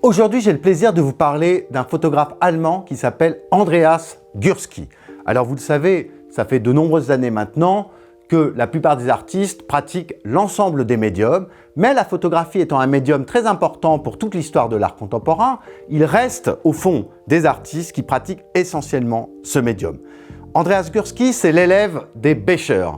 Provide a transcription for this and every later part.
Aujourd'hui, j'ai le plaisir de vous parler d'un photographe allemand qui s'appelle Andreas Gursky. Alors vous le savez, ça fait de nombreuses années maintenant que la plupart des artistes pratiquent l'ensemble des médiums, mais la photographie étant un médium très important pour toute l'histoire de l'art contemporain, il reste au fond des artistes qui pratiquent essentiellement ce médium. Andreas Gursky, c'est l'élève des Becher,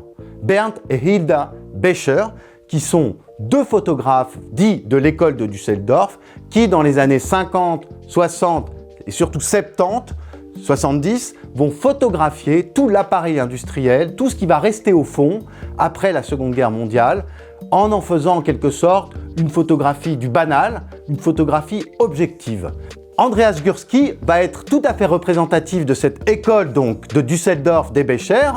Bernd et Hilda Becher, qui sont deux photographes dits de l'école de Düsseldorf qui, dans les années 50, 60 et surtout 70, 70, vont photographier tout l'appareil industriel, tout ce qui va rester au fond après la Seconde Guerre mondiale, en faisant en quelque sorte une photographie du banal, une photographie objective. Andreas Gursky va être tout à fait représentatif de cette école donc de Düsseldorf des Becher.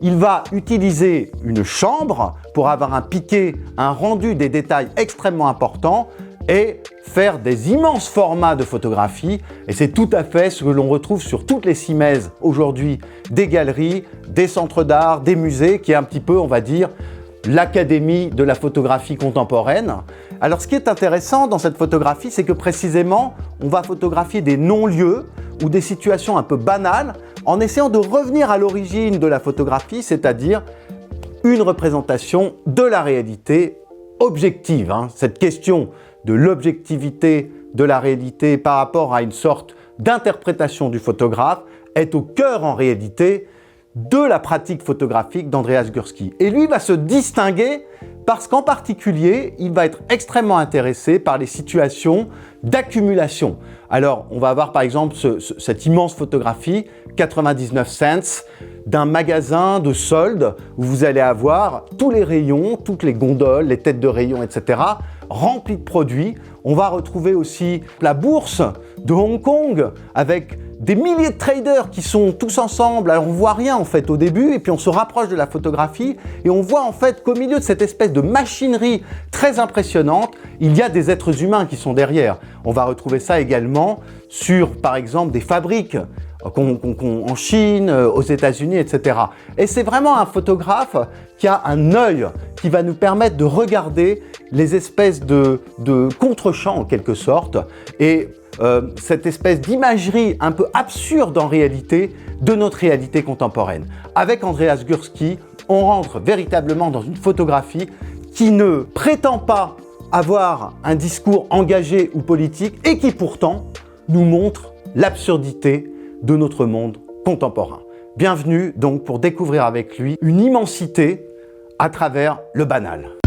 Il va utiliser une chambre pour avoir un piqué, un rendu des détails extrêmement importants et faire des immenses formats de photographie. Et c'est tout à fait ce que l'on retrouve sur toutes les simèses aujourd'hui des galeries, des centres d'art, des musées, qui est un petit peu, on va dire, l'académie de la photographie contemporaine. Alors ce qui est intéressant dans cette photographie, c'est que précisément, on va photographier des non-lieux ou des situations un peu banales en essayant de revenir à l'origine de la photographie, c'est-à-dire une représentation de la réalité objective. Cette question de l'objectivité de la réalité par rapport à une sorte d'interprétation du photographe est au cœur en réalité de la pratique photographique d'Andreas Gursky. Et lui va se distinguer parce qu'en particulier, il va être extrêmement intéressé par les situations d'accumulation. Alors, on va avoir par exemple cette immense photographie, 99 cents, d'un magasin de soldes où vous allez avoir tous les rayons, toutes les gondoles, les têtes de rayons, etc., remplis de produits. On va retrouver aussi la bourse de Hong Kong avec des milliers de traders qui sont tous ensemble. Alors on voit rien en fait au début et puis on se rapproche de la photographie et on voit en fait qu'au milieu de cette espèce de machinerie très impressionnante, il y a des êtres humains qui sont derrière. On va retrouver ça également sur par exemple des fabriques en Chine, aux États-Unis, etc. Et c'est vraiment un photographe qui a un œil qui va nous permettre de regarder les espèces de contre-champs en quelque sorte et cette espèce d'imagerie un peu absurde en réalité de notre réalité contemporaine. Avec Andreas Gursky, on rentre véritablement dans une photographie qui ne prétend pas avoir un discours engagé ou politique et qui pourtant nous montre l'absurdité de notre monde contemporain. Bienvenue donc pour découvrir avec lui une immensité à travers le banal.